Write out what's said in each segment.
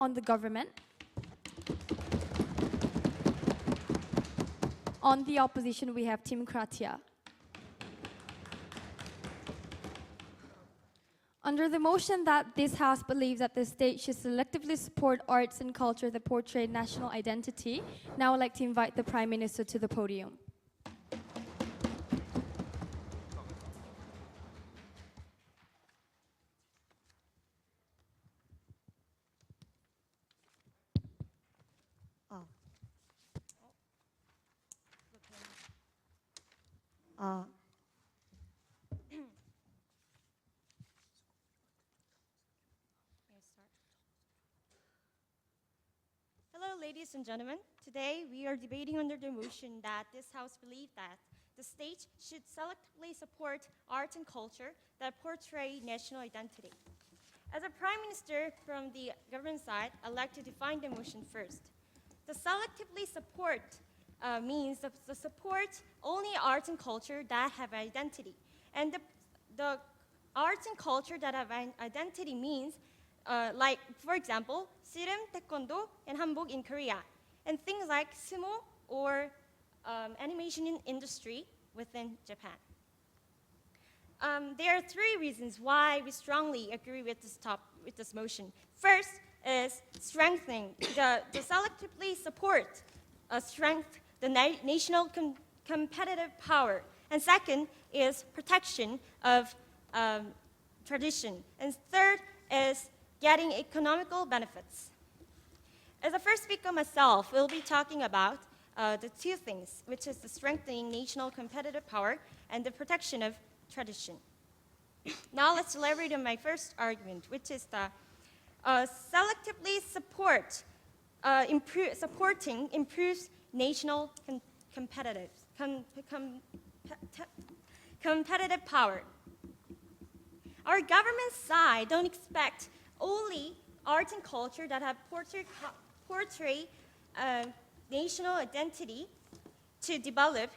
On the government. On the opposition, we have Team Kratia. Under the motion that this House believes that the state should selectively support arts and culture that portray national identity, now I'd like to invite the Prime Minister to the podium. Hello, ladies and gentlemen. Today, we are debating under the motion that this House believes that the state should selectively support art and culture that portray national identity. As a Prime Minister from the government side, I'd like to define the motion first. The selectively support means the support only arts and culture that have identity. And the arts and culture that have an identity means, like, for example, 씨름, taekwondo, and hanbok in Korea, and things like sumo or animation industry within Japan. There are three reasons why we strongly agree with this motion. First is strengthening the selectively support the national competitive power, and second is protection of tradition, and third is getting economical benefits. As a first speaker myself, we'll be talking about the two things, which is the strengthening national competitive power and the protection of tradition. Now let's elaborate on my first argument, which is the selectively supporting improves national competitive power. Our government side don't expect only art and culture that have portray national identity to develop.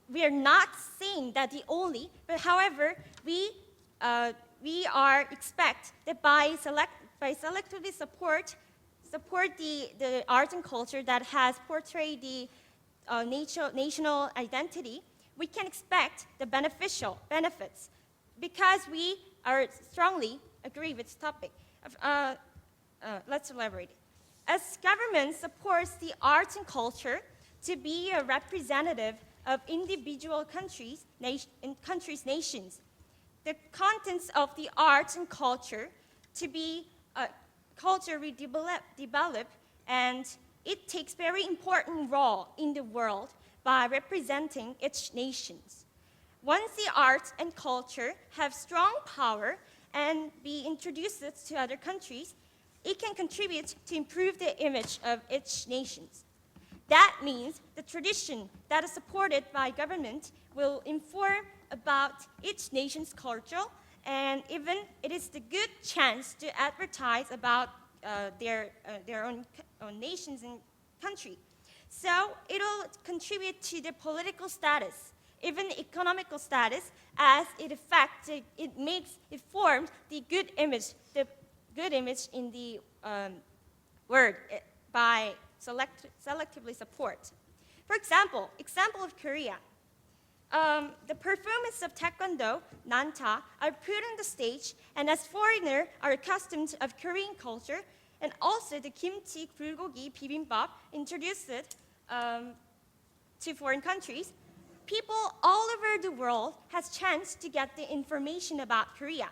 We are not saying that the only, but however, we are expect that by selectively support the art and culture that has portrayed the national identity, we can expect the beneficial benefits because we are strongly agree with this topic. Let's elaborate. As government supports the arts and culture to be a representative of individual nations, the contents of the arts and culture to be culturally developed, and it takes very important role in the world by representing its nations. Once the arts and culture have strong power and be introduced to other countries, it can contribute to improve the image of its nations. That means the tradition that is supported by government will inform about each nation's culture, and even it is the good chance to advertise about their own nations and country. So it'll contribute to the political status, even economical status, as it forms the good image in the world by selectively support. For example of Korea. The performance of taekwondo, nanta, are put on the stage, and as foreigners are accustomed of Korean culture, and also the kimchi, bulgogi, bibimbap introduced to foreign countries, people all over the world has chance to get the information about Korea.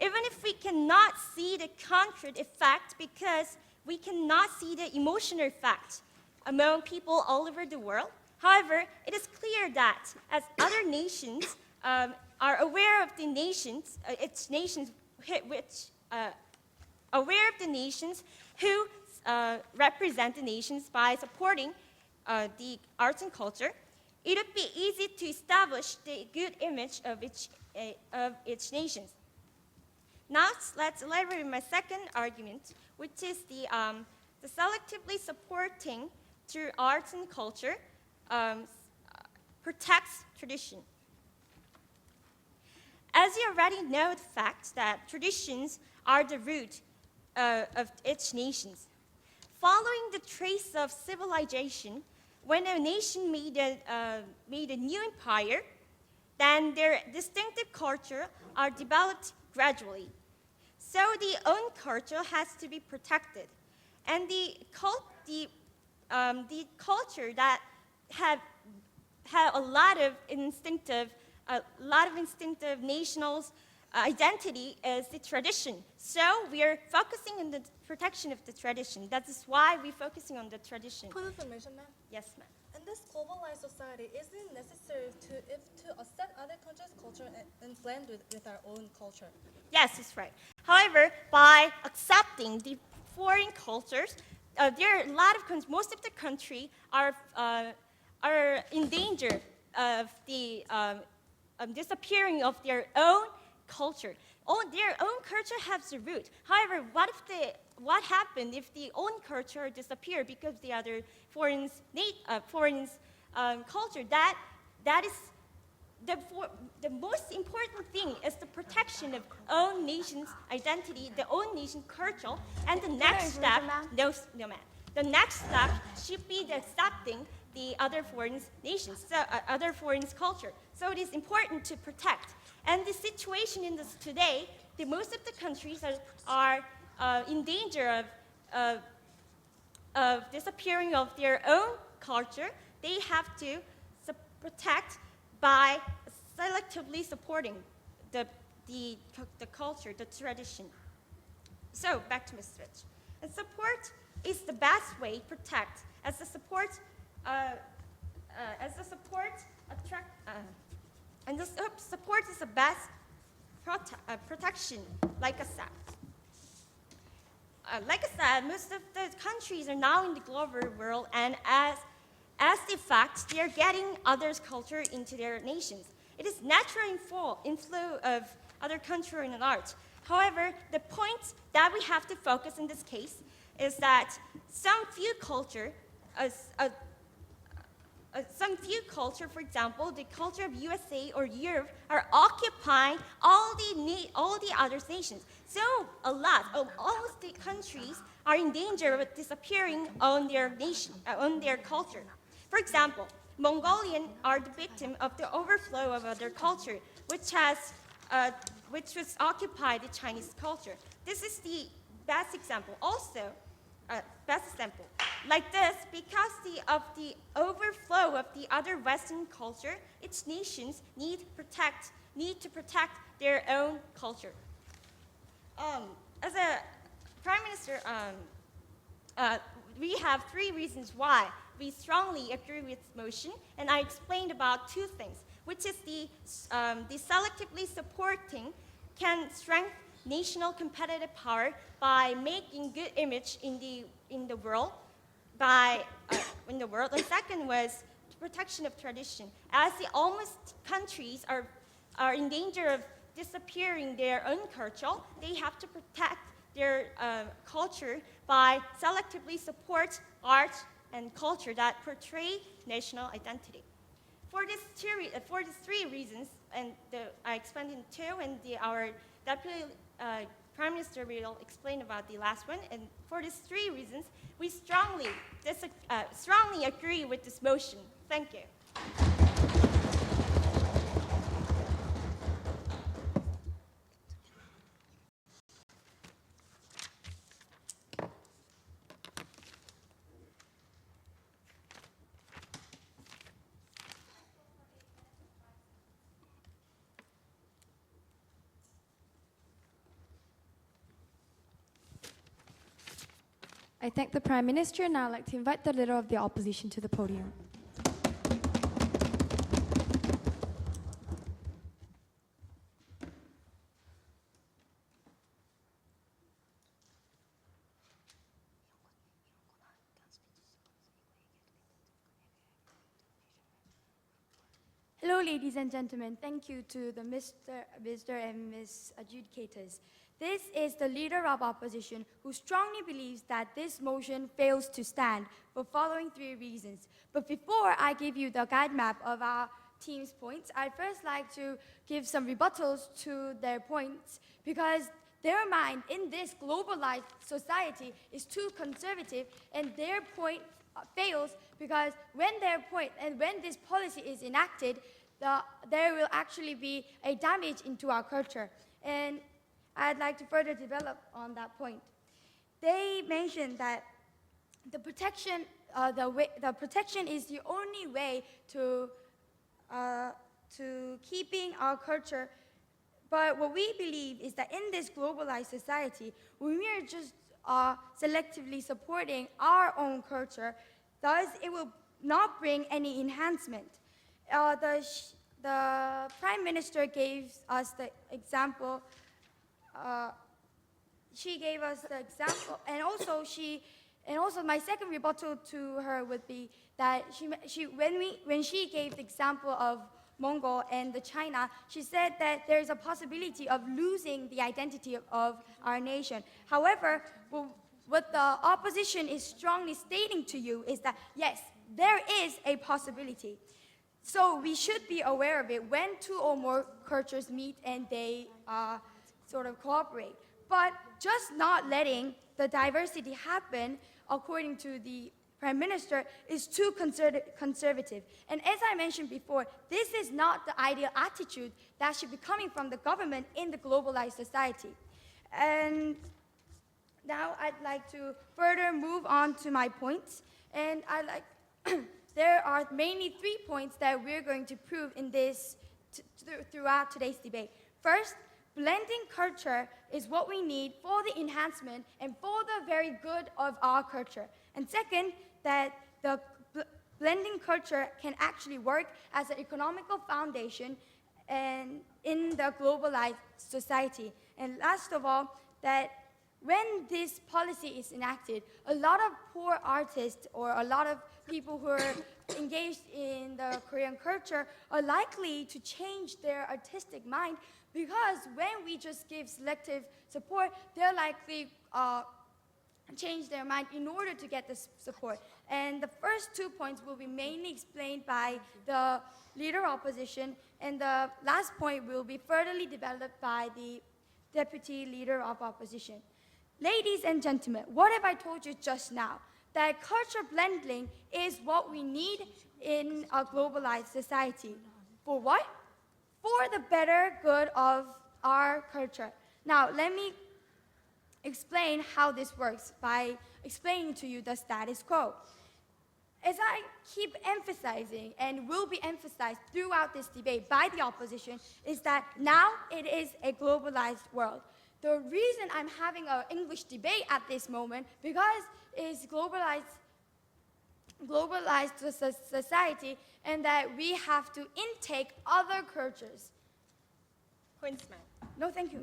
Even if we cannot see the concrete effect because we cannot see the emotional effect among people all over the world, however, it is clear that as other nations are aware of the nations, aware of the nations who represent the nations by supporting the arts and culture, it would be easy to establish the good image of its nations. Now let's elaborate on my second argument, which is the selectively supporting through arts and culture protects tradition. As you already know the fact that traditions are the root of each nation. Following the trace of civilization, when a nation made a new empire, then their distinctive culture are developed gradually. So the own culture has to be protected, and the culture that have a lot of instinctive national identity is the tradition. So we are focusing on the protection of the tradition. That is why we're focusing on the tradition. Point of information, ma'am. Yes, ma'am. In this globalized society, is it necessary to accept other countries' culture and blend with our own culture? Yes, that's right. However, by accepting the foreign cultures, there are a lot of most of the country are in danger of the disappearing of their own culture. Their own culture has a root. However, what happened if the own culture disappeared because the other foreign culture? That is the most important thing is the protection of own nation's identity, the own nation culture, and the next step, no ma'am. The next step should be the accepting the other foreign nations, other foreign culture. So it is important to protect. And the situation in this today, most of the countries are in danger of disappearing of their own culture. They have to protect by selectively supporting the culture, the tradition. So back to Ms. Rich. And support is the best way to protect, as the support is the best protection, like I said. Most of the countries are now in the global world, and as the fact, they are getting others' culture into their nations. It is natural inflow of other culture and art. However, the point that we have to focus in this case is that some few culture, for example, the culture of USA or Europe, are occupying all the other nations. So almost the countries are in danger of disappearing on their nation, on their culture. For example, Mongolians are the victim of the overflow of other culture, which was occupied the Chinese culture. This is the best example. Also, best example. Like this, because of the overflow of the other Western culture, its nations need to protect their own culture. As a Prime Minister, we have 3 reasons why we strongly agree with this motion, and I explained about 2 things, which is the selectively supporting can strengthen national competitive power by making good image in the world. And second was the protection of tradition. As the almost countries are in danger of disappearing their own culture, they have to protect their culture by selectively support art and culture that portray national identity. For these 3 reasons, and I explained in 2, and our Deputy Prime Minister will explain about the last one. And for these 3 reasons, we strongly agree with this motion. Thank you. I thank the Prime Minister, and now I'd like to invite the Leader of the Opposition to the podium. Hello, ladies and gentlemen. Thank you to the Mr. and Ms. adjudicators. This is the Leader of Opposition who strongly believes that this motion fails to stand for following 3 reasons. But before I give you the guide map of our team's points, I'd first like to give some rebuttals to their points, because their mind in this globalized society is too conservative, and their point fails because when this policy is enacted, there will actually be a damage into our culture. And I'd like to further develop on that point. They mentioned that the protection is the only way to keeping our culture. But what we believe is that in this globalized society, when we are just selectively supporting our own culture, thus it will not bring any enhancement. The Prime Minister gave us the example. She gave us the example, and also my second rebuttal to her would be that when she gave the example of Mongol and the China, she said that there is a possibility of losing the identity of our nation. However, what the opposition is strongly stating to you is that yes, there is a possibility. So we should be aware of it when two or more cultures meet and they sort of cooperate. But just not letting the diversity happen, according to the Prime Minister, is too conservative. And as I mentioned before, this is not the ideal attitude that should be coming from the government in the globalized society. And now I'd like to further move on to my points. And there are mainly 3 points that we're going to prove in this throughout today's debate. First, blending culture is what we need for the enhancement and for the very good of our culture. And second, that the blending culture can actually work as an economical foundation and in the globalized society. And last of all, that when this policy is enacted, a lot of poor artists or a lot of people who are engaged in the Korean culture are likely to change their artistic mind, because when we just give selective support, they're likely change their mind in order to get this support. And the first 2 points will be mainly explained by the leader opposition, and the last point will be furtherly developed by the deputy leader of opposition. Ladies and gentlemen, what have I told you just now? That culture blending is what we need in a globalized society. For what? For the better good of our culture. Now, let me explain how this works by explaining to you the status quo. As I keep emphasizing, and will be emphasized throughout this debate by the opposition, is that now it is a globalized world. The reason I'm having an English debate at this moment, because it's globalized society, and that we have to intake other cultures. Points, ma'am. No, thank you.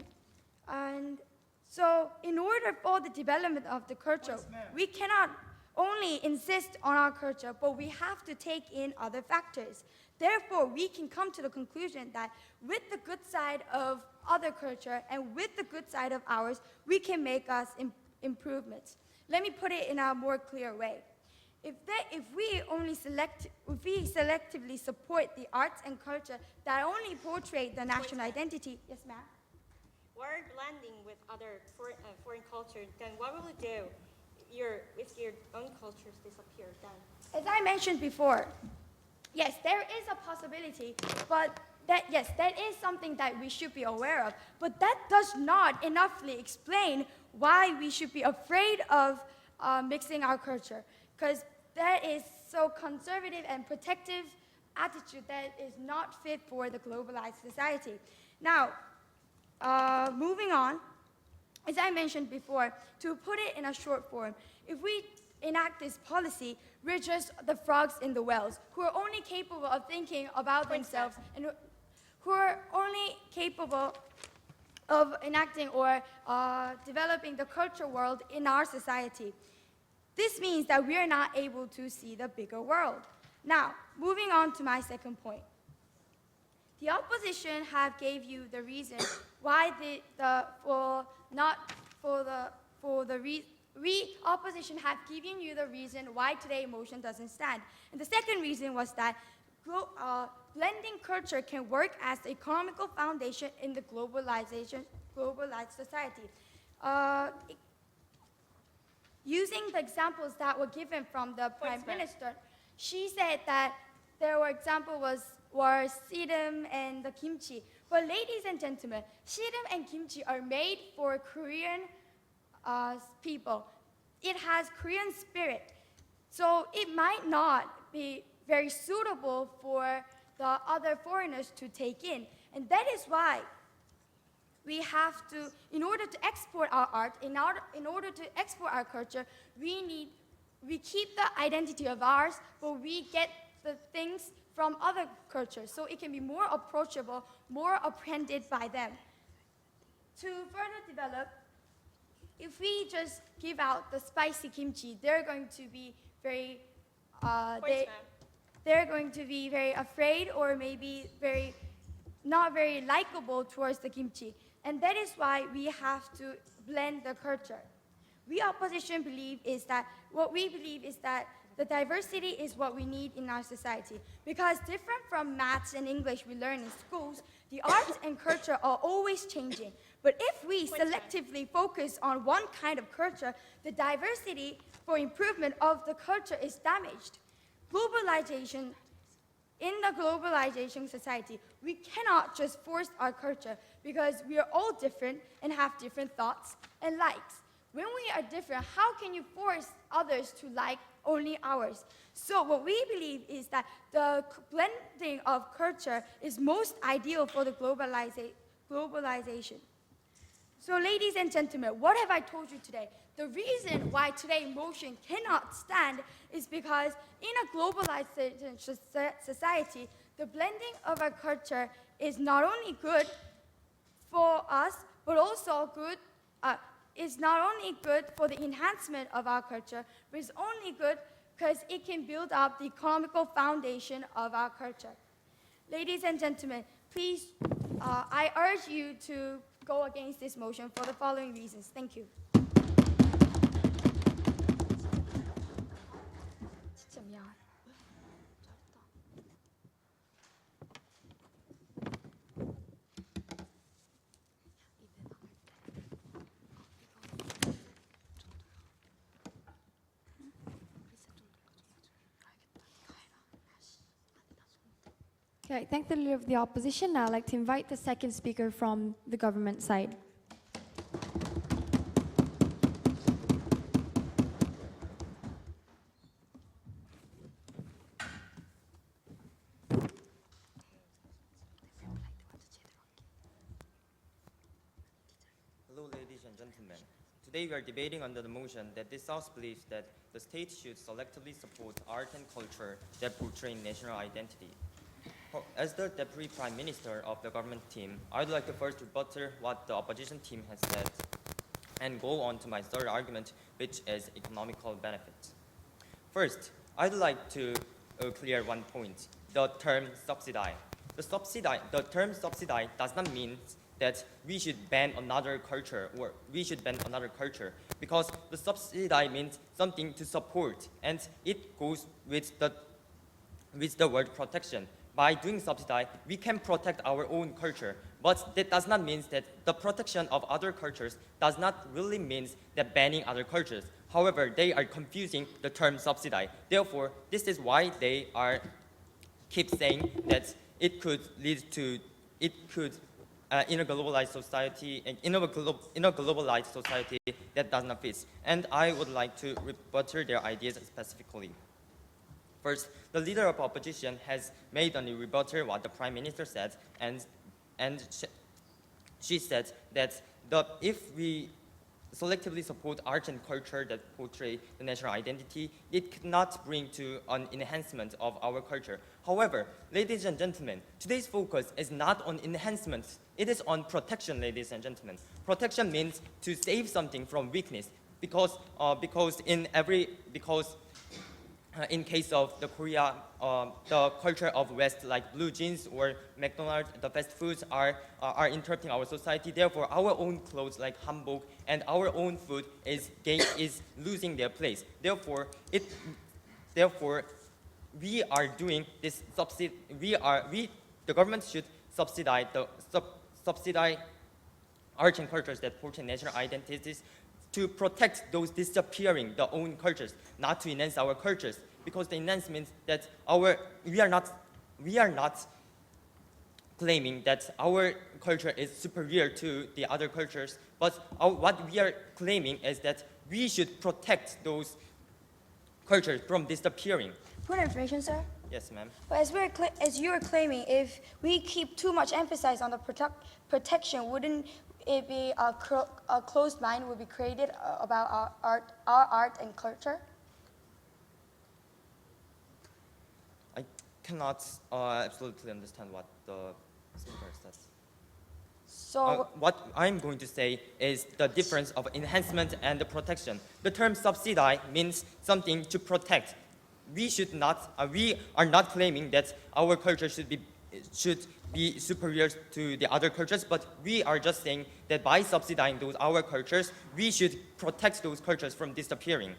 And so in order for the development of the culture, we cannot only insist on our culture, but we have to take in other factors. Therefore, we can come to the conclusion that with the good side of other culture and with the good side of ours, we can make us improvements. Let me put it in a more clear way. If we selectively support the arts and culture that only portray the national identity, yes, ma'am? We're blending with other foreign cultures, then what will it do if your own cultures disappear then? As I mentioned before, yes, there is a possibility, but that is something that we should be aware of. But that does not enoughly explain why we should be afraid of mixing our culture, because that is so conservative and protective attitude that is not fit for the globalized society. Now, moving on, as I mentioned before, to put it in a short form, if we enact this policy, we're just the frogs in the wells who are only capable of thinking about themselves and who are only capable of enacting or developing the cultural world in our society. This means that we are not able to see the bigger world. Now, moving on to my second point. The opposition have gave you the reason why opposition have given you the reason why today motion doesn't stand. And the second reason was that blending culture can work as the economical foundation in the globalized globalized society. Using the examples that were given from the Prime Minister, she said that there were examples were sedum and the kimchi. But ladies and gentlemen, sedum and kimchi are made for Korean people. It has Korean spirit. So it might not be very suitable for the other foreigners to take in. And that is why we have to, in order to export our art, in order to export our culture, we keep the identity of ours, but we get the things from other cultures, so it can be more approachable, more apprehended by them. To further develop, if we just give out the spicy kimchi, they're going to be very, they're going to be very afraid or maybe not very likable towards the kimchi. And that is why we have to blend the culture. We opposition believe is that, what we believe is that the diversity is what we need in our society. Because different from maths and English we learn in schools, the arts and culture are always changing. But if we selectively focus on one kind of culture, the diversity for improvement of the culture is damaged. Globalization, in the globalization society, we cannot just force our culture because we are all different and have different thoughts and likes. When we are different, how can you force others to like only ours? So what we believe is that the blending of culture is most ideal for the globalization. So ladies and gentlemen, what have I told you today? The reason why today motion cannot stand is because in a globalized society, the blending of our culture is not only good for us, but also is not only good for the enhancement of our culture, but it's only good because it can build up the economical foundation of our culture. Ladies and gentlemen, please, I urge you to go against this motion for the following reasons. Thank you. 진짜 미안. Okay, I thank the leader of the opposition. Now I'd like to invite the second speaker from the government side. Hello, ladies and gentlemen. Today we are debating under the motion that this House believes that the state should selectively support art and culture that portray national identity. As the Deputy Prime Minister of the government team, I would like to first rebut what the opposition team has said and go on to my third argument, which is economical benefits. First, I'd like to clear one point, the term subsidize. The term subsidize does not mean that we should ban another culture or we should ban another culture, because the subsidize means something to support, and it goes with the word protection. By doing subsidize, we can protect our own culture, but that does not mean that the protection of other cultures does not really mean that banning other cultures. However, they are confusing the term subsidize. Therefore, this is why they keep saying that it could lead to, in a globalized society, in a globalized society that does not fit. And I would like to rebut their ideas specifically. First, the leader of opposition has made a rebuttal what the Prime Minister said, and she said that if we selectively support art and culture that portray the national identity, it cannot bring to an enhancement of our culture. However, ladies and gentlemen, today's focus is not on enhancement, it is on protection, ladies and gentlemen. Protection means to save something from weakness, because in case of the Korea, the culture of West, like blue jeans or McDonald's, the fast foods are interrupting our society. Therefore, our own clothes like hanbok and our own food is losing their place. Therefore, we are doing this the government should subsidize art and cultures that portray national identities, to protect those disappearing, the own cultures, not to enhance our cultures, because the enhance means that we are not claiming that our culture is superior to the other cultures, but what we are claiming is that we should protect those cultures from disappearing. Point of information, sir. Yes, ma'am. But as you are claiming, if we keep too much emphasis on the protection, wouldn't it be a closed mind would be created about our art and culture? I cannot absolutely understand what the speaker says. So, What I'm going to say is the difference of enhancement and the protection. The term subsidize means something to protect. We are not claiming that our culture should be superior to the other cultures, but we are just saying that by subsidizing our cultures, we should protect those cultures from disappearing.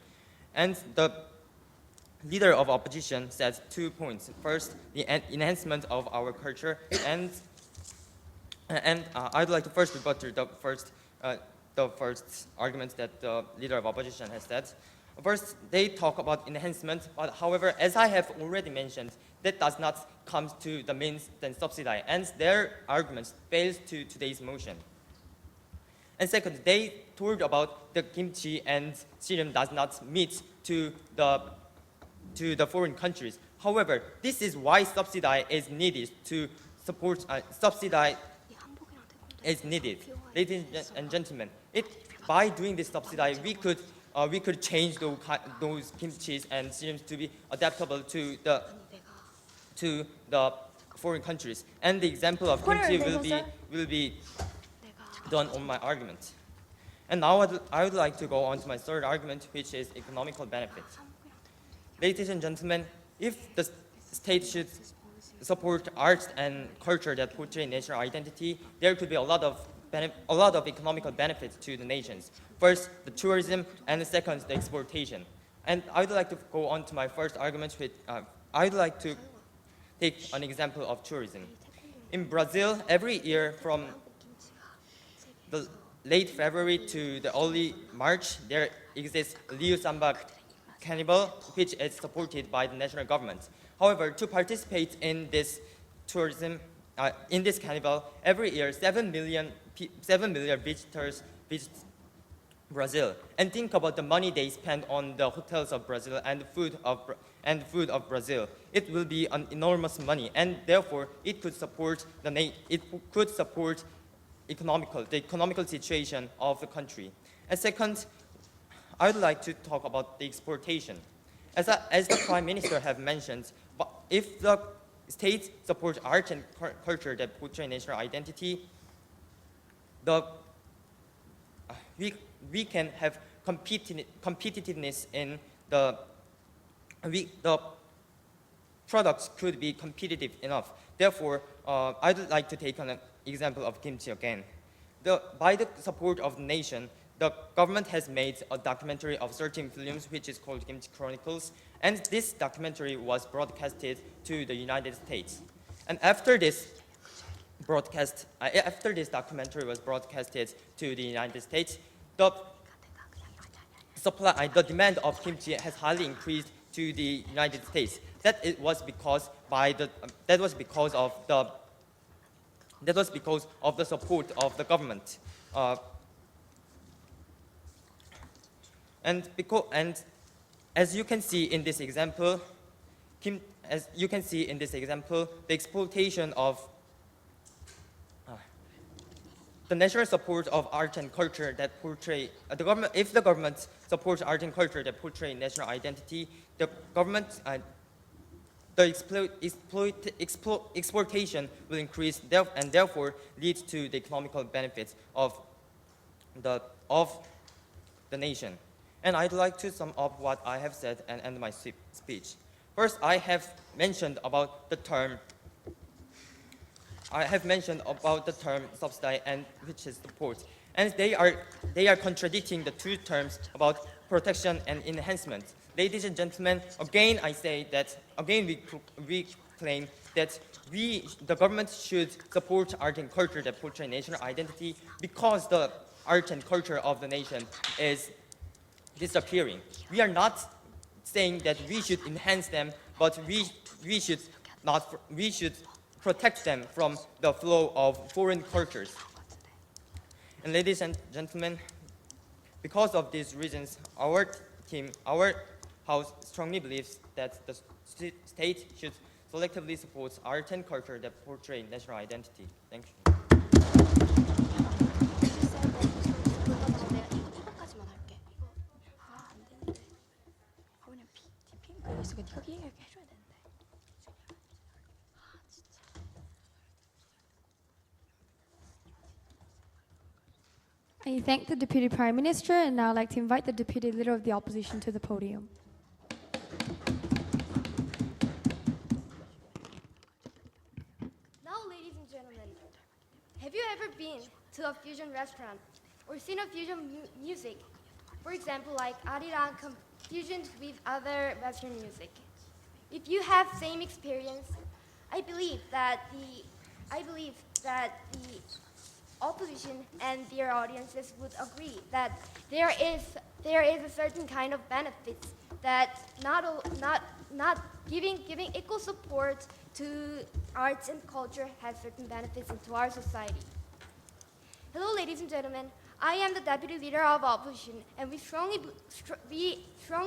And the leader of opposition says 2 points. First, the enhancement of our culture, and I'd like to first rebut to the first argument that the leader of opposition has said. First, they talk about enhancement, but however, as I have already mentioned, that does not come to the means than subsidize, and their argument fails to today's motion. And second, they told about the kimchi and serum does not meet to the foreign countries. However, this is why subsidize is needed to support subsidize is needed. Ladies and gentlemen, by doing this subsidize, we could change those kimchis and serums to be adaptable to the foreign countries. And the example of kimchi will be done on my argument. And now I would like to go on to my third argument, which is economical benefit. Ladies and gentlemen, if the state should support arts and culture that portray national identity, there could be a lot of economical benefits to the nations. First, the tourism, and the second, the exportation. And I would like to go on to my first argument. I would like to take an example of tourism. In Brazil, every year from the late February to the early March, there exists Rio Samba Carnival, which is supported by the national government. However, to participate in this tourism, in this carnival, every year 7 million visitors visit Brazil. And think about the money they spend on the hotels of Brazil and the food of Brazil. It will be an enormous money, and therefore it could support the economical situation of the country. And second, I would like to talk about the exportation. As the Prime Minister have mentioned, if the state supports art and culture that portray national identity, we can have competitiveness in the products could be competitive enough. Therefore, I'd like to take an example of kimchi again. By the support of the nation, the government has made a documentary of 13 films, which is called Kimchi Chronicles, and this documentary was broadcasted to the United States. And after this documentary was broadcasted to the United States, the demand of kimchi has highly increased to the United States. That was because of the support of the government. And as you can see in this example, the exploitation of the national support of art and culture that portray if the government supports art and culture that portray national identity, the government exploitation will increase and therefore lead to the economical benefits of the nation. And I'd like to sum up what I have said and end my speech. First, I have mentioned about the term subsidy and which is support. And they are contradicting the two terms about protection and enhancement. Ladies and gentlemen, again I say that we claim that the government should support art and culture that portray national identity because the art and culture of the nation is disappearing. We are not saying that we should enhance them, but we should protect them from the flow of foreign cultures. And ladies and gentlemen, because of these reasons, our house strongly believes that the state should selectively support art and culture that portray national identity. Thank you. 내가 이거까지만 할게. 이거 안 되는데. 그냥 핑크 있으니까 네가 얘기해줘야 되는데. I thank the Deputy Prime Minister, and now I'd like to invite the Deputy Leader of the Opposition to the podium. Now, ladies and gentlemen, have you ever been to a fusion restaurant or seen a fusion music? For example, like arirang fusions with other Western music. If you have same experience, I believe that the opposition and their audiences would agree that there is a certain kind of benefits that not giving equal support to arts and culture has certain benefits into our society. Hello, ladies and gentlemen. I am the deputy leader of opposition, and we strongly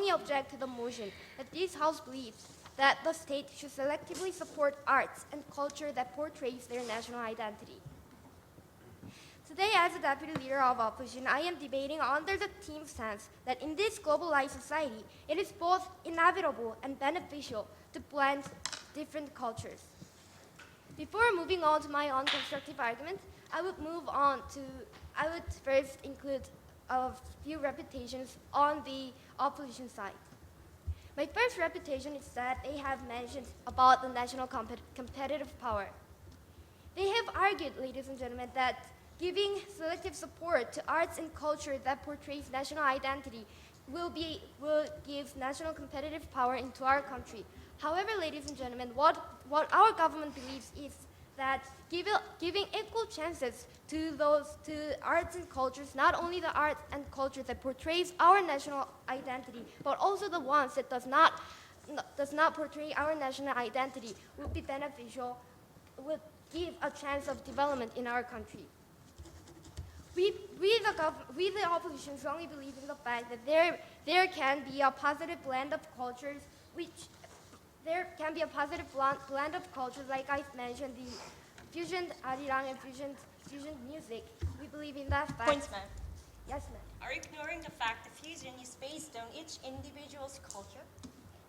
object to the motion that this House believes that the state should selectively support arts and culture that portrays their national identity. Today, as the deputy leader of opposition, I am debating under the team stance that in this globalized society, it is both inevitable and beneficial to blend different cultures. Before moving on to my own constructive argument, I would first include a few reputations on the opposition side. My first reputation is that they have mentioned about the national competitive power. They have argued, ladies and gentlemen, that giving selective support to arts and culture that portrays national identity will give national competitive power into our country. However, ladies and gentlemen, what our government believes is that giving equal chances to arts and cultures, not only the art and culture that portrays our national identity, but also the ones that does not portray our national identity, would be beneficial, would give a chance of development in our country. We the opposition strongly believe in the fact that there can be a positive blend of cultures, like I mentioned, the fusion arirang and fusion music. We believe in that fact. Points, ma'am. Yes, ma'am. Are you ignoring the fact that fusion is based on each individual's culture?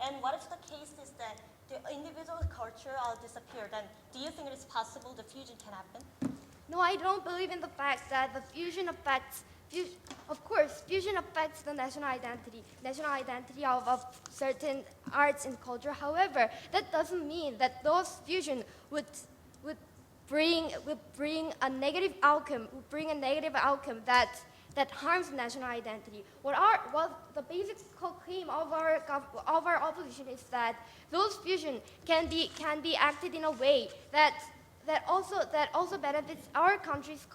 And what if the case is that the individual culture will disappear? Then do you think it is possible the fusion can happen? No, I don't believe in the fact that the fusion affects. Of course, fusion affects the national identity of certain arts and culture. However, that doesn't mean that those fusion would bring a negative outcome. That harms national identity. What the basic claim of our opposition is that those fusion can be acted in a way that also benefits our country's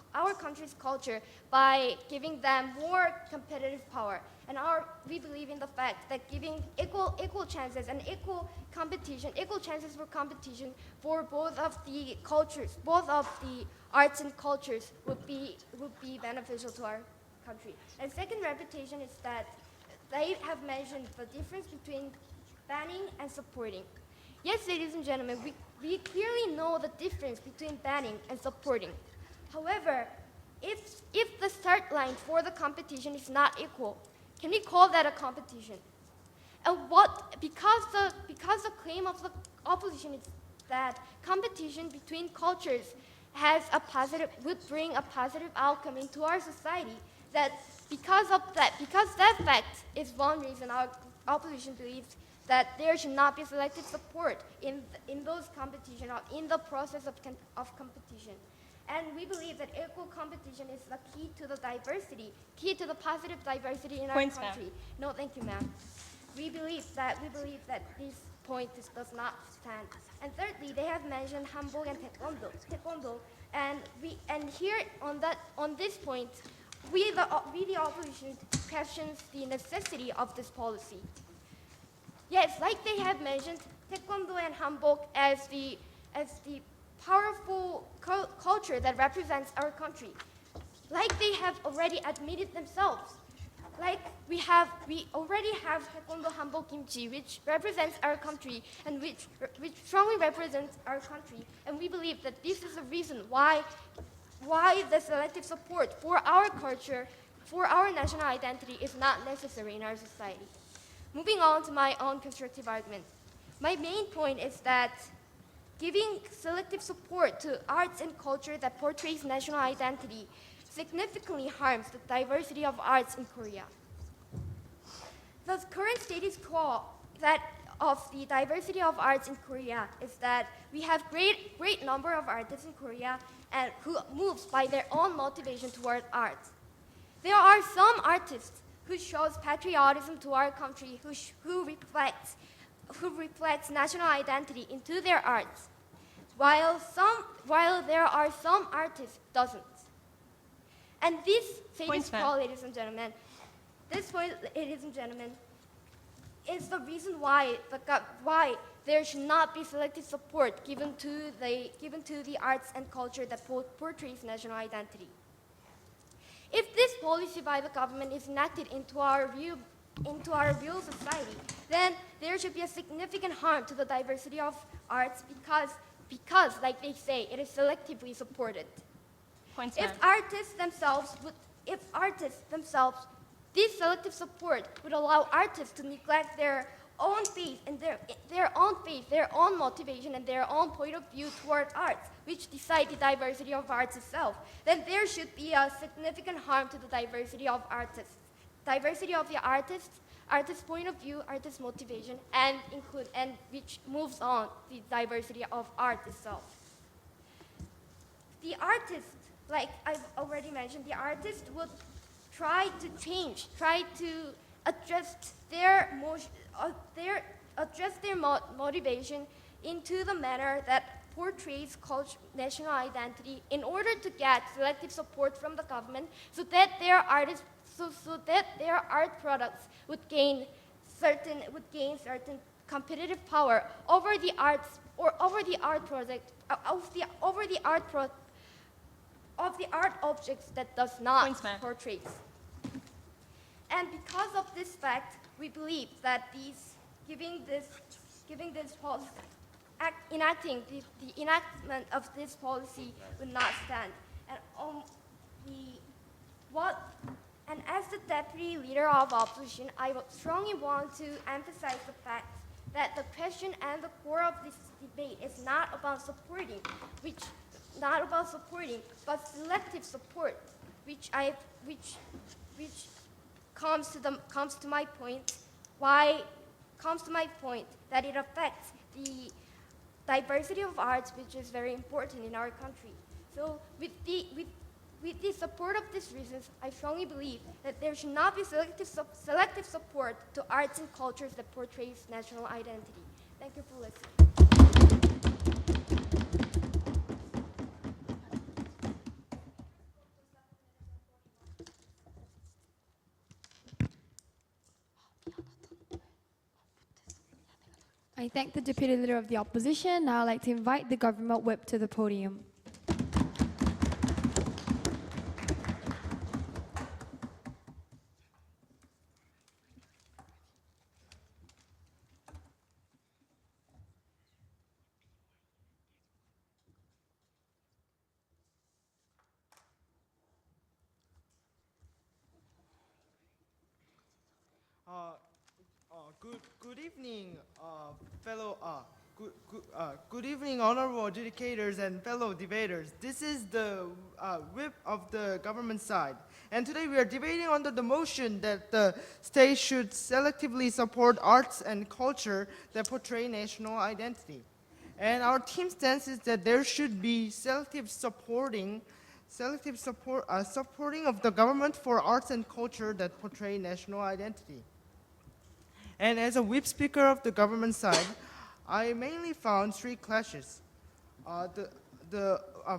culture by giving them more competitive power. And we believe in the fact that giving equal chances and equal chances for competition for both of the arts and cultures would be beneficial to our country. And second reputation is that they have mentioned the difference between banning and supporting. Yes, ladies and gentlemen, we clearly know the difference between banning and supporting. However, if the start line for the competition is not equal, can we call that a competition? And because the claim of the opposition is that competition between cultures would bring a positive outcome into our society, because that fact is one reason our opposition believes that there should not be selective support in those competition or in the process of competition. And we believe that equal competition is the key to the positive diversity in our Points, country. ma'am. No, thank you, ma'am. We believe that this point this does not stand. And thirdly, they have mentioned Hanbok and Taekwondo. And here on this point, we the opposition questions the necessity of this policy. Yes, like they have mentioned, Taekwondo and Hanbok as the powerful culture that represents our country. Like they have already admitted themselves. Like we already have Taekwondo Hanbok Kimchi, which represents our country and which strongly represents our country. And we believe that this is the reason why the selective support for our culture, for our national identity is not necessary in our society. Moving on to my own constructive argument. My main point is that giving selective support to arts and culture that portrays national identity significantly harms the diversity of arts in Korea. The current status quo of the diversity of arts in Korea is that we have great number of artists in Korea and who moves by their own motivation toward art. There are some artists who shows patriotism to our country, who reflects national identity into their arts, while there are some artists doesn't. And this status quo, ladies and gentlemen, is the reason why there should not be selective support given to the arts and culture that portrays national identity. If this policy by the government is enacted into our real society, then there should be a significant harm to the diversity of arts because, like they say, it is selectively supported. If artists themselves, this selective support would allow artists to neglect their own faith and their own motivation and their own point of view toward arts, which decide the diversity of arts itself, then there should be a significant harm to the diversity of artists. Diversity of the artists point of view, artist motivation, and which moves on the diversity of art itself. The artists, like I've already mentioned, the artist would try to adjust their motivation into the manner that portrays national identity in order to get selective support from the government, so that their art products would gain certain competitive power over the arts or over the art project of the art objects that does not portray. And because of this fact, we believe that enacting the enactment of this policy would not stand. And as the deputy leader of opposition, I would strongly want to emphasize the fact that the question and the core of this debate is not about supporting, but selective support, which comes to my point that it affects the diversity of arts, which is very important in our country. So with the support of these reasons, I strongly believe that there should not be selective support to arts and cultures that portrays national identity. Thank you for listening. I thank the Deputy Leader of the Opposition. Now I'd like to invite the Government Whip to the podium. Good evening, good evening, honorable adjudicators and fellow debaters. This is the whip of the government side. And today we are debating under the motion that the state should selectively support arts and culture that portray national identity. And our team stance is that there should be supporting of the government for arts and culture that portray national identity. And as a whip speaker of the government side, I mainly found three clashes.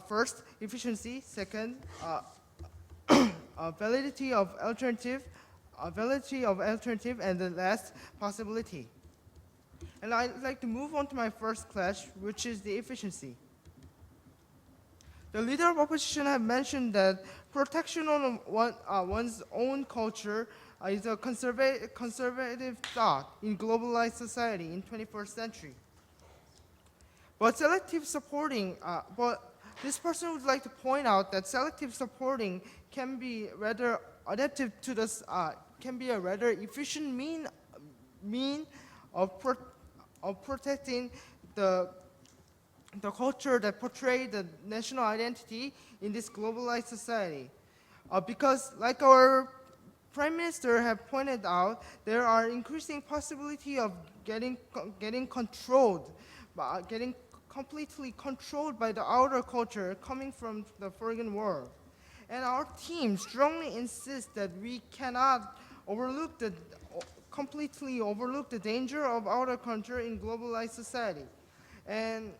First, efficiency. Second, validity of alternative, and the last, possibility. And I'd like to move on to my first clash, which is the efficiency. The leader of opposition have mentioned that protection on one's own culture is a conservative thought in globalized society in 21st century. But this person would like to point out that selective supporting can be rather adaptive to this, can be a rather efficient mean of protecting the culture that portray the national identity in this globalized society. Because like our Prime Minister have pointed out, there are increasing possibility of getting completely controlled by the outer culture coming from the foreign world. And our team strongly insists that we cannot completely overlook the danger of outer culture in globalized society. And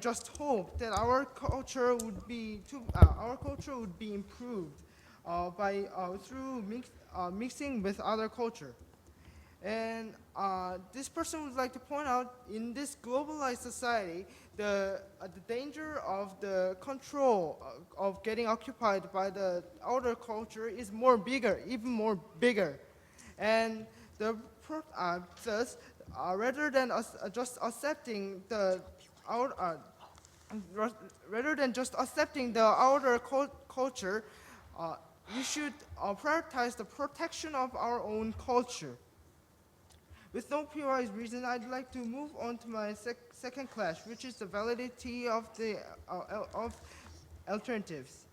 just hope that our culture would be improved through mixing with other culture. And this person would like to point out, in this globalized society, the danger of the control of getting occupied by the outer culture is even more bigger. And thus, rather than just accepting the outer culture, we should prioritize the protection of our own culture. With no previous reason, I'd like to move on to my second clash, which is the validity of alternatives.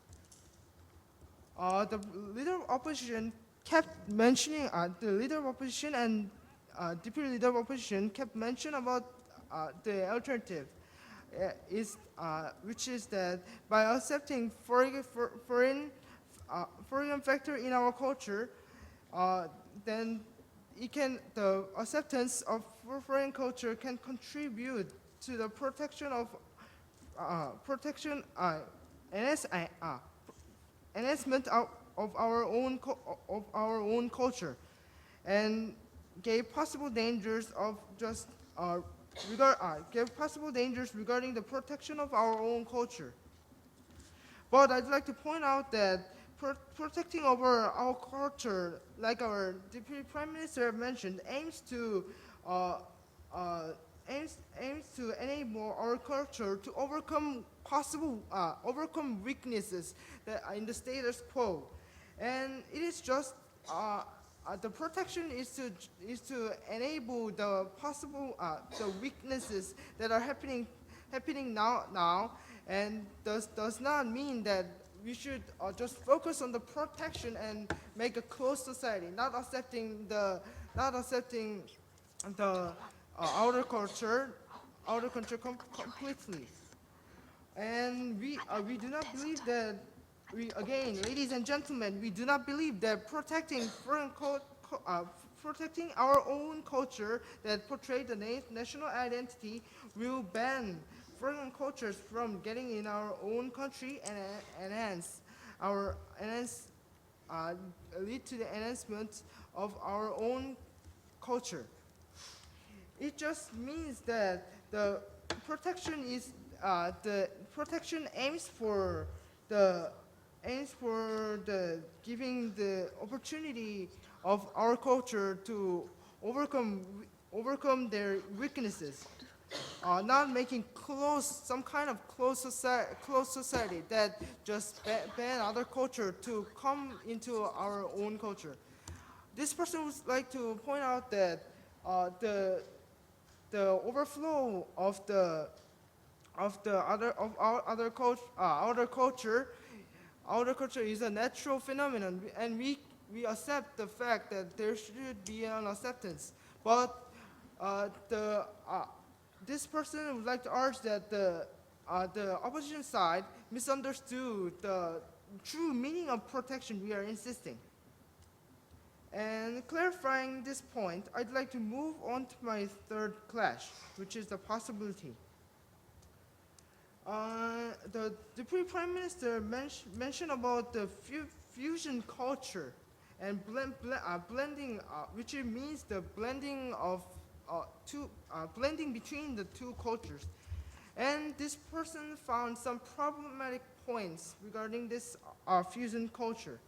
The leader of opposition kept mentioning, the leader of opposition and deputy leader of opposition kept mentioning about the alternative, which is that by accepting foreign factor in our culture, then the acceptance of foreign culture can contribute to the enhancement of our own culture, and gave possible dangers regarding the protection of our own culture. But I'd like to point out that protecting over our culture, like our Deputy Prime Minister mentioned, aims to enable our culture to overcome weaknesses that are in the status quo, and it is just the protection is to enable the the weaknesses that are happening now, and does not mean that we should just focus on the protection and make a closed society, not accepting the outer culture completely. And we do not believe that ladies and gentlemen, we do not believe that protecting our own culture that portray the national identity will ban foreign cultures from getting in our own country and lead to the enhancement of our own culture. It just means that the protection aims for giving the opportunity of our culture to overcome their weaknesses. Not making some kind of closed society that just ban other culture to come into our own culture. This person would like to point out that the overflow of outer culture is a natural phenomenon, and we accept the fact that there should be an acceptance. But this person would like to urge that the opposition side misunderstood the true meaning of protection we are insisting. And And clarifying this point, I'd like to move on to my third clash, which is the possibility. The Deputy Prime Minister mentioned about the fusion culture and blending, which means the blending of blending between the two cultures. And this person found some problematic points regarding this fusion culture.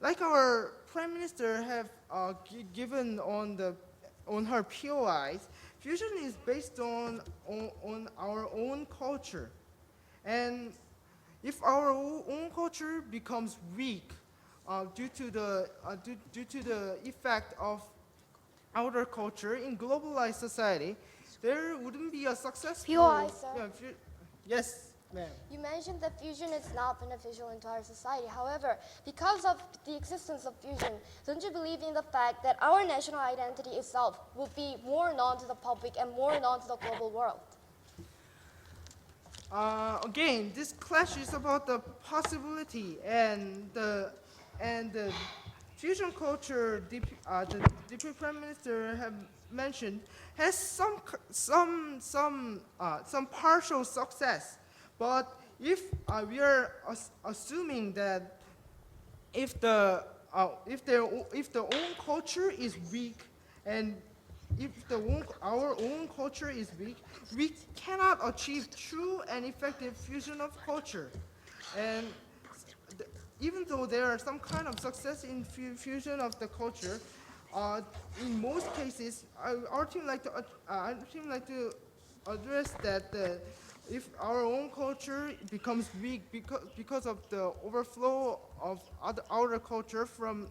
Like our Prime Minister have given on her POIs, fusion is based on our own culture. And if our own culture becomes weak due to the effect of outer culture in globalized society, there wouldn't be a successful. POI, sir. Yes, ma'am. You mentioned that fusion is not beneficial into our society. However, because of the existence of fusion, don't you believe in the fact that our national identity itself will be more known to the public and more known to the global world? Again, this clash is about the possibility and the fusion culture. The Deputy Prime Minister have mentioned has some partial success, but if we are assuming that if the own culture is weak and if our own culture is weak, we cannot achieve true and effective fusion of culture. And even though there are some kind of success in fusion of the culture, in most cases, our team like to address that if our own culture becomes weak because of the overflow of outer culture from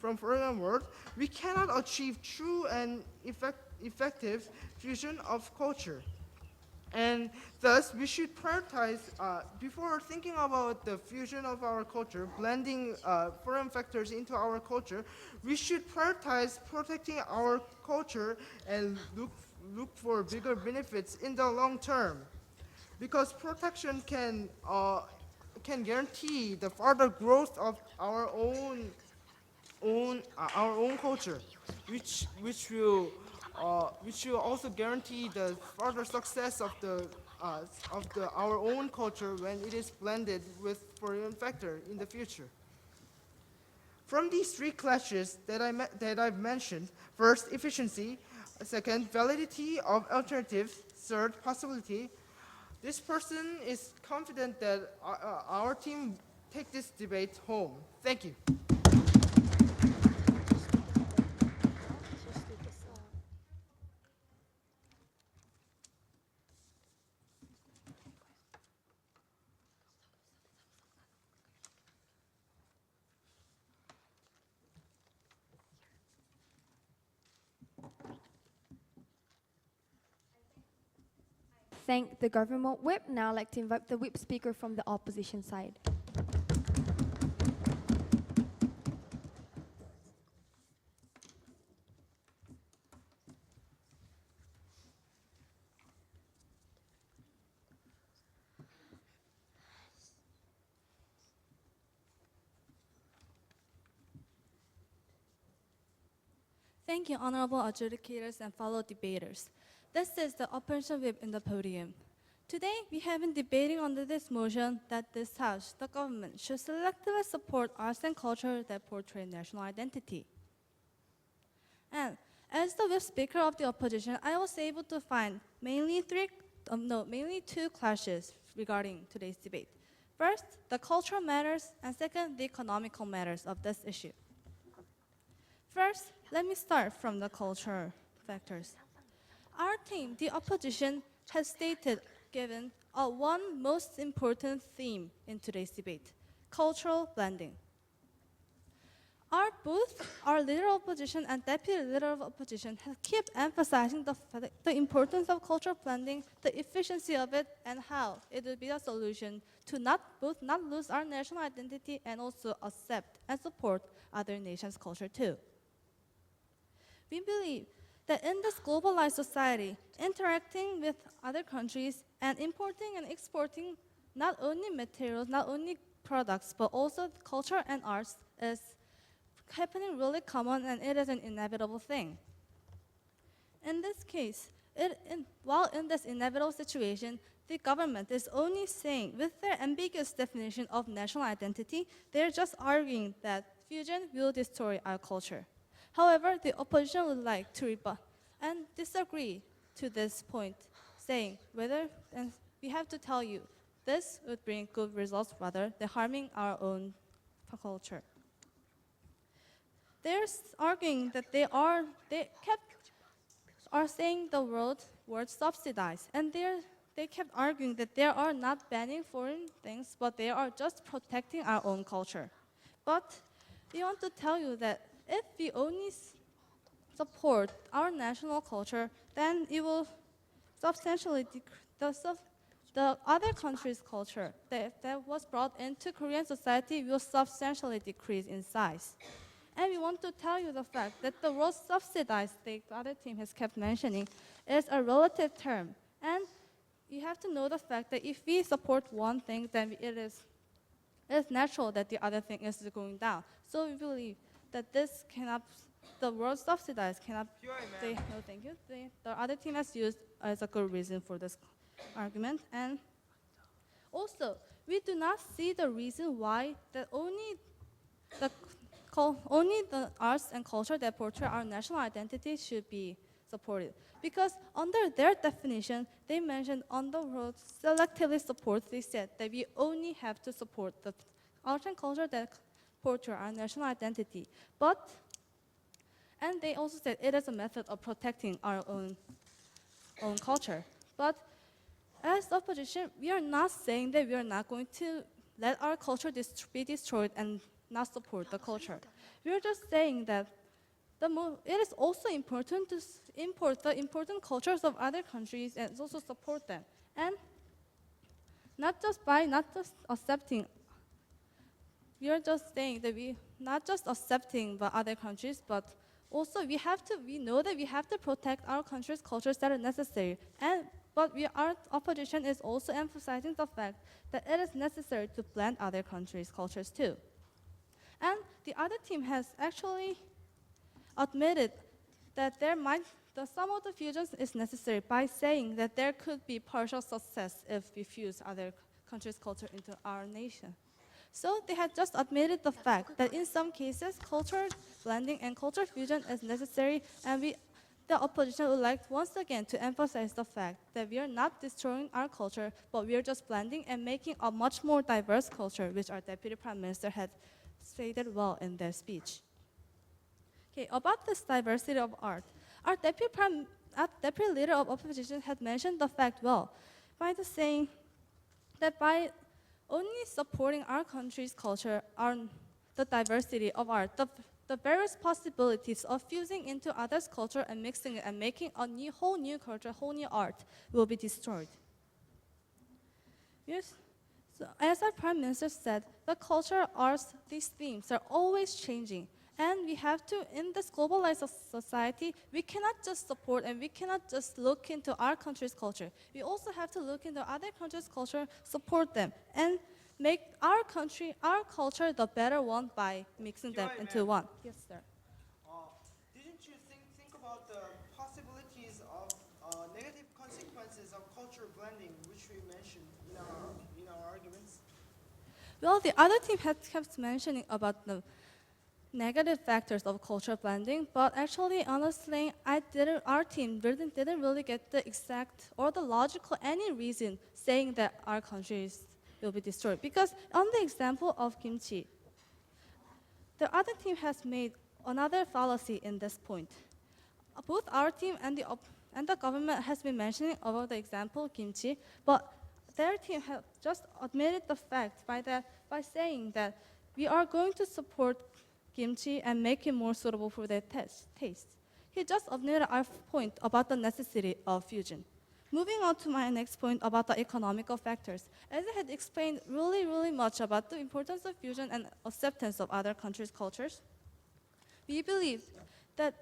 foreign world, we cannot achieve true and effective fusion of culture. And thus, we should prioritize, before thinking about the fusion of our culture, blending foreign factors into our culture, we should prioritize protecting our culture and look for bigger benefits in the long term. Because protection can guarantee the further growth of our own culture, which will also guarantee the further success of our own culture when it is blended with foreign factor in the future. From these three clashes that I've mentioned, first, efficiency; second, validity of alternatives; third, possibility. This person is confident that our team take this debate home. Thank you. Thank the government whip. Now I'd like to invite the whip speaker from the opposition side. Thank you, honorable adjudicators and fellow debaters. This is the opposition whip in the podium. Today, we have been debating under this motion that this House, the government, should selectively support arts and culture that portray national identity. And as the whip speaker of the opposition, I was able to find mainly two clashes regarding today's debate. First, the cultural matters, and second, the economical matters of this issue. First, let me start from the cultural factors. Our team, the opposition, has given one most important theme in today's debate: cultural blending. Both our leader of opposition and deputy leader of opposition have kept emphasizing the importance of cultural blending, the efficiency of it, and how it will be a solution to not lose our national identity and also accept and support other nations' culture too. We believe that in this globalized society, interacting with other countries and importing and exporting not only materials, not only products, but also culture and arts is happening really common and it is an inevitable thing. In this case, while in this inevitable situation, the government is only saying, with their ambiguous definition of national identity, they're just arguing that fusion will destroy our culture. However, the opposition would like to rebut and disagree to this point, saying and we have to tell you, this would bring good results rather than harming our own culture. They're arguing that they are saying the word subsidize, and they kept arguing that they are not banning foreign things, but they are just protecting our own culture. But we want to tell you that if we only support our national culture, then it will substantially the other countries' culture that was brought into Korean society will substantially decrease in size. And we want to tell you the fact that the word subsidized, the other team has kept mentioning, is a relative term. And you have to know the fact that if we support one thing, then it's natural that the other thing is going down. So we believe that the word subsidized cannot no, thank you. The other team has used as a good reason for this argument. And also, we do not see the reason why that only the arts and culture that portray our national identity should be supported. Because under their definition, they mentioned on the road selectively support, they said that we only have to support the art and culture that portray our national identity. And they also said it is a method of protecting our own culture. But as the opposition, we are not saying that we are not going to let our culture be destroyed and not support the culture. We are just saying that it is also important to import the important cultures of other countries and also support them. And not just accepting, we are just saying that we not just accepting by other countries, but also we know that we have to protect our country's cultures that are necessary. But our opposition is also emphasizing the fact that it is necessary to blend other countries' cultures too. And the other team has actually admitted that some of the fusions is necessary by saying that there could be partial success if we fuse other countries' culture into our nation. So they had just admitted the fact that in some cases, culture blending and culture fusion is necessary, and the opposition would like once again to emphasize the fact that we are not destroying our culture, but we are just blending and making a much more diverse culture, which our Deputy Prime Minister had stated well in their speech. Okay, about this diversity of art, our Deputy Leader of Opposition had mentioned the fact well by saying that by only supporting our country's culture, the diversity of art, the various possibilities of fusing into others' culture and mixing it and making a whole new culture, whole new art will be destroyed. Yes. So as our Prime Minister said, the culture, arts, these themes are always changing. And we have to, in this globalized society, we cannot just support and we cannot just look into our country's culture. We also have to look into other countries' culture, support them, and make our country, our culture, the better one by mixing them into one. Yes, sir. Didn't you think about the possibilities of negative consequences of culture blending, which we mentioned in our arguments? Well, the other team had kept mentioning about the negative factors of culture blending, but actually, honestly, our team didn't really get the exact or the logical any reason saying that our countries will be destroyed. Because on the example of kimchi, the other team has made another fallacy in this point. Both our team and the government has been mentioning about the example kimchi, but their team have just admitted the fact by saying that we are going to support kimchi and make it more suitable for their taste. He just admitted our point about the necessity of fusion. Moving on to my next point about the economical factors. As I had explained really, really much about the importance of fusion and acceptance of other countries' cultures, we believe that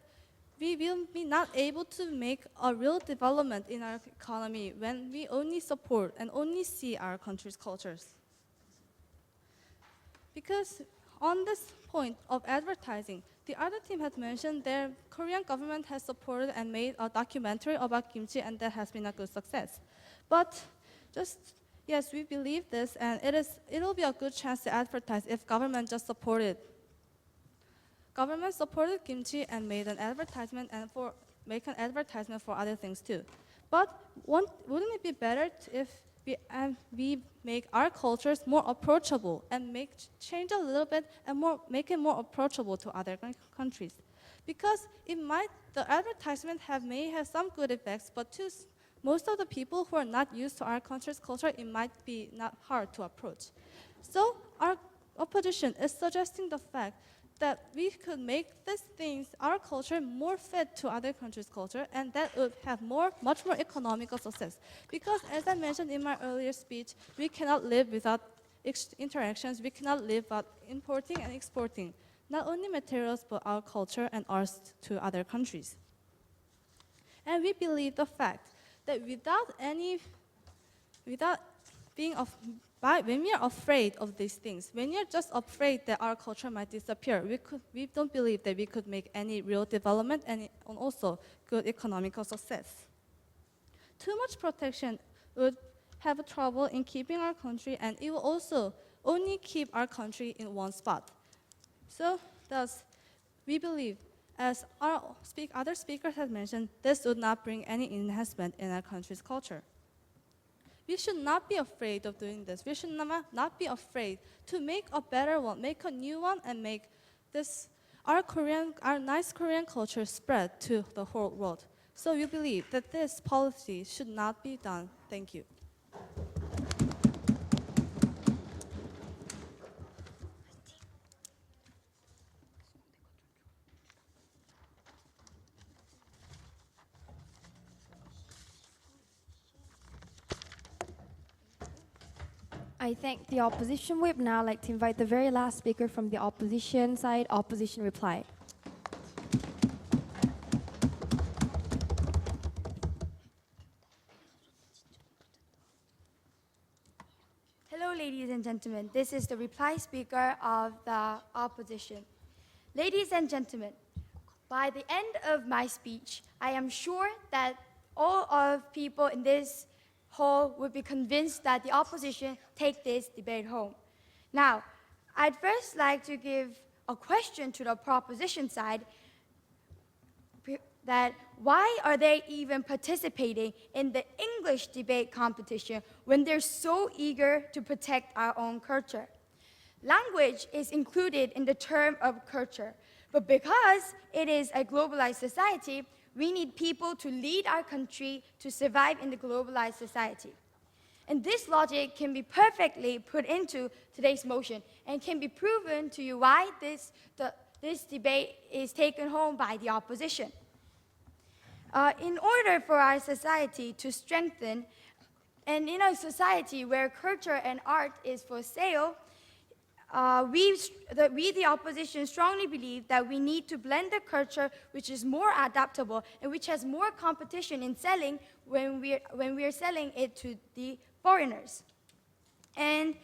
we will be not able to make a real development in our economy when we only support and only see our country's cultures. Because on this point of advertising. The other team has mentioned their Korean government has supported and made a documentary about kimchi, and that has been a good success. But yes, we believe this, and it'll be a good chance to advertise if government just supported. Government supported kimchi and made an advertisement and make an advertisement for other things too. But wouldn't it be better if we make our cultures more approachable and change a little bit and make it more approachable to other countries? Because the advertisement may have some good effects, but to most of the people who are not used to our country's culture, it might be not hard to approach. So our opposition is suggesting the fact that we could make these things, our culture, more fit to other countries' culture, and that would have much more economical success. Because as I mentioned in my earlier speech, we cannot live without interactions, we cannot live without importing and exporting, not only materials, but our culture and arts to other countries. And we believe the fact that when we are afraid of these things, when you're just afraid that our culture might disappear, we don't believe that we could make any real development and also good economical success. Too much protection would have trouble in keeping our country, and it will also only keep our country in one spot. So thus, we believe, as our other speakers have mentioned, this would not bring any enhancement in our country's culture. We should not be afraid of doing this. We should not be afraid to make a better one, make a new one, and make our nice Korean culture spread to the whole world. So we believe that this policy should not be done. Thank you. I thank the opposition whip. Now I'd like to invite the very last speaker from the opposition side, opposition reply. Hello, ladies and gentlemen. This is the reply speaker of the opposition. Ladies and gentlemen, by the end of my speech, I am sure that all of people in this hall would be convinced that the opposition take this debate home. Now, I'd first like to give a question to the proposition side, that why are they even participating in the English debate competition when they're so eager to protect our own culture? Language is included in the term of culture, but because it is a globalized society, we need people to lead our country to survive in the globalized society. And this logic can be perfectly put into today's motion and can be proven to you why this debate is taken home by the opposition. In order for our society to strengthen, and in a society where culture and art is for sale, we, the opposition, strongly believe that we need to blend the culture which is more adaptable and which has more competition in selling when we are selling it to the foreigners. And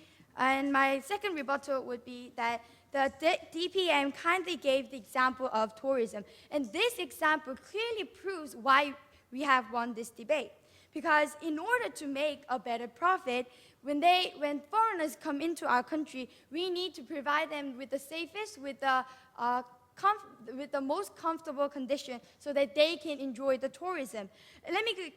my second rebuttal would be that the DPM kindly gave the example of tourism. And this example clearly proves why we have won this debate. Because in order to make a better profit, when foreigners come into our country, we need to provide them with the safest, with the most comfortable condition so that they can enjoy the tourism. Let me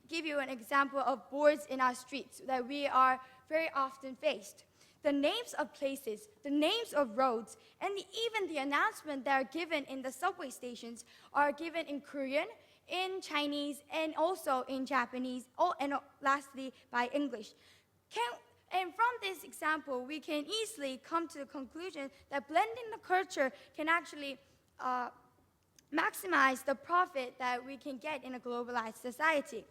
give you an example of boards in our streets that we are very often faced. The names of places, the names of roads, and even the announcements that are given in the subway stations are given in Korean, in Chinese, and also in Japanese, and lastly by English. And from this example, we can easily come to the conclusion that blending the culture can actually maximize the profit that we can get in a globalized society.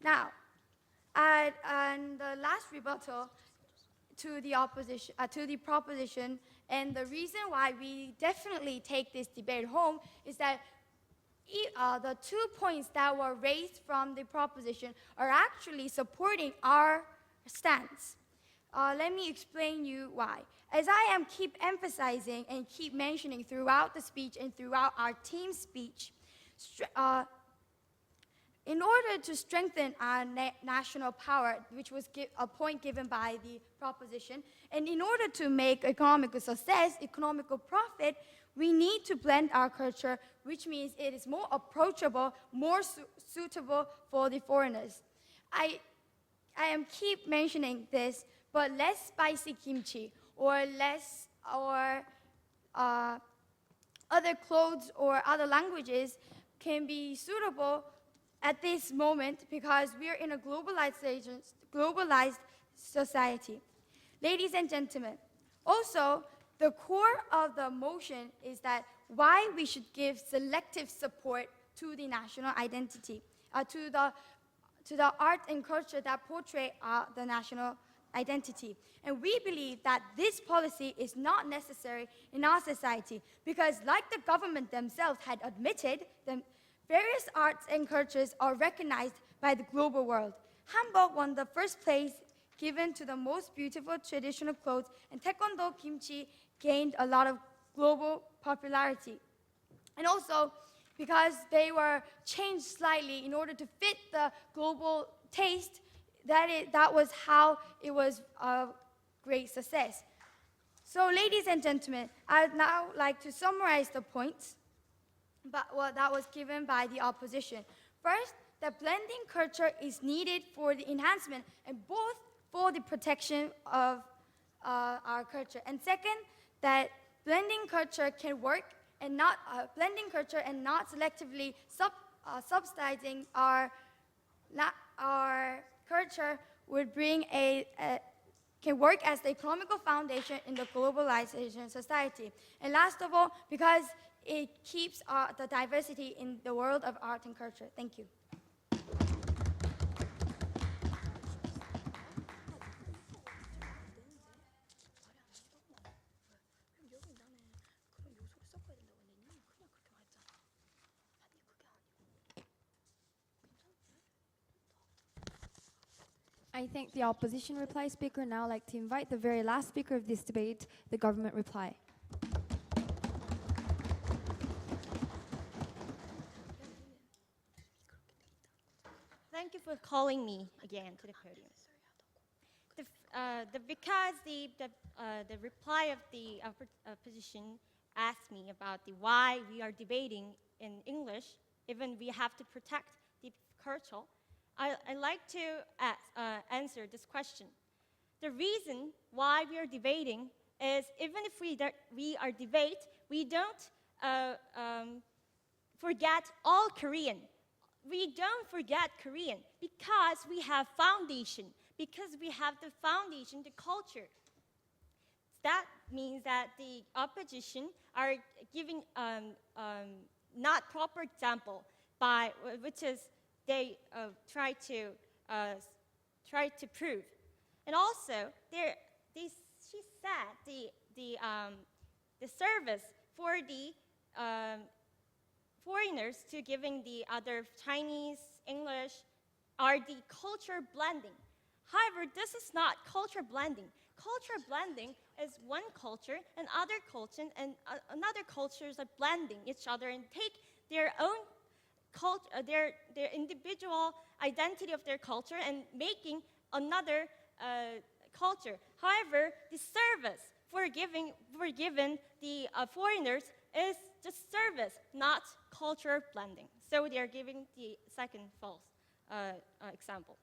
Now, and the last rebuttal to the opposition, to the proposition, and the reason why we definitely take this debate home is that the 2 points that were raised from the proposition are actually supporting our stance. Let me explain you why. As I am keep emphasizing and keep mentioning throughout the speech and throughout our team speech, in order to strengthen our national power, which was a point given by the proposition, and in order to make economical success, economical profit, we need to blend our culture, which means it is more approachable, more suitable for the foreigners. I am keep mentioning this, but less spicy kimchi or less other clothes or other languages can be suitable at this moment because we are in a globalized society. Ladies and gentlemen, also the core of the motion is that why we should give selective support to the national identity, to the art and culture that portray the national identity. And we believe that this policy is not necessary in our society because, like the government themselves had admitted, various arts and cultures are recognized by the global world. Hanbok won the first place given to the most beautiful traditional clothes, and Taekwondo kimchi gained a lot of global popularity. And also, because they were changed slightly in order to fit the global taste, that was how it was a great success. So, ladies and gentlemen, I'd now like to summarize the points that was given by the opposition. First, that blending culture is needed for the enhancement and both for the protection of our culture. And second, that blending culture can work and not selectively subsidizing our culture would bring can work as the economical foundation in the globalization society. And last of all, because it keeps the diversity in the world of art and culture. Thank you. I thank the opposition reply speaker. Now I'd like to invite the very last speaker of this debate, the government reply. Thank you for calling me again to the podium. Because the reply of the opposition asked me about why we are debating in English, even we have to protect the culture, I like to answer this question. The reason why we are debating is even if we are debate, we don't forget all Korean. We don't forget Korean because we have foundation, because we have the foundation, the culture. That means that the opposition are giving not proper example by which is they try to prove, and also she said the service for the foreigners to giving the other Chinese, English, are the culture blending. However, this is not culture blending. Culture blending is one culture and other culture and another cultures are blending each other and take their own culture, their individual identity of their culture and making another culture. However, the service for given the foreigners is just service, not culture blending. So they are giving the second false example.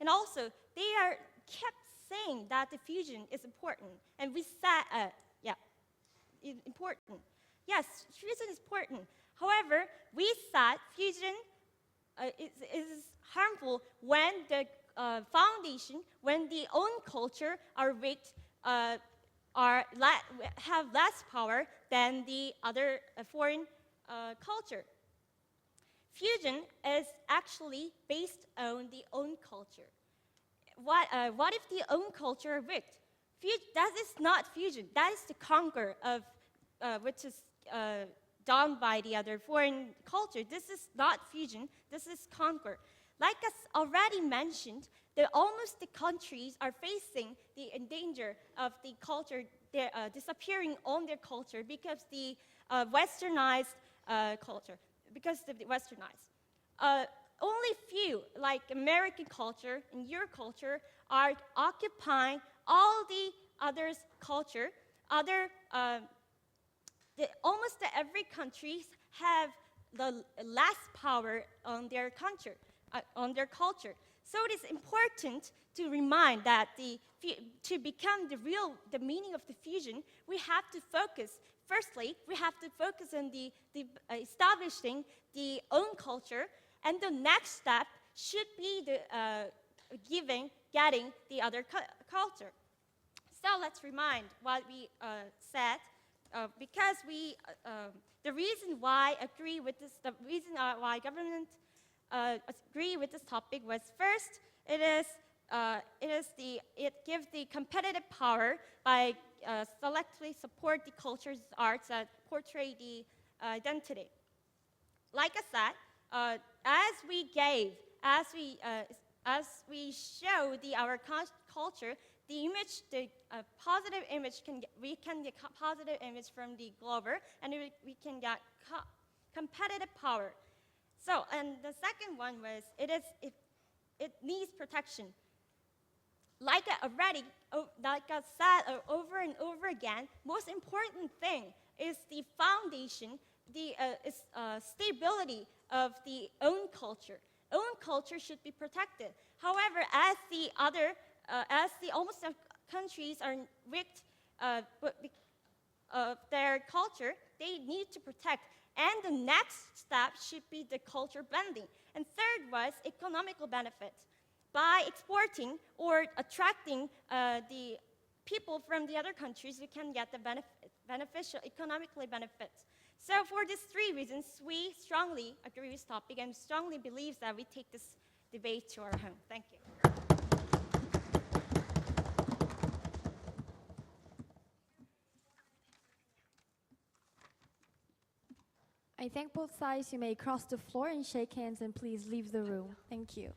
And also, they are kept saying that the fusion is important, and we said, important. Yes, fusion is important. However, we said fusion is harmful when the foundation, when the own culture are weak, have less power than the other foreign culture. Fusion is actually based on the own culture. What if the own culture are weak? That is not fusion. That is the conquer of which is done by the other foreign culture. This is not fusion. This is conquer. Like as already mentioned, almost the countries are facing the danger of the culture disappearing on their culture because the westernized culture, because of the westernized. Only few, like American culture and your culture, are occupying all the others' culture. Almost every country have the less power on their culture. So it is important to remind that to become the meaning of the fusion, we have to focus. Firstly, we have to focus on the establishing the own culture, and the next step should be the getting the other culture. So let's remind what we said, because the reason why government agree with this topic was, first, it gives the competitive power by selectively support the cultures, arts that portray the identity. Like I said, as we show our culture, the image, the positive image we can get positive image from the globe, and we can get competitive power. So, and the second one was it needs protection. Like I said over and over again, most important thing is the foundation, the stability of the own culture. Own culture should be protected. However, as the almost countries are rigged of their culture, they need to protect. And the next step should be the culture blending. And third was economical benefits. By exporting or attracting the people from the other countries, we can get the beneficial economically benefits. So for these three reasons, we strongly agree with this topic and strongly believe that we take this debate to our home. Thank you. I thank both sides. You may cross the floor and shake hands, and please leave the room. Thank you.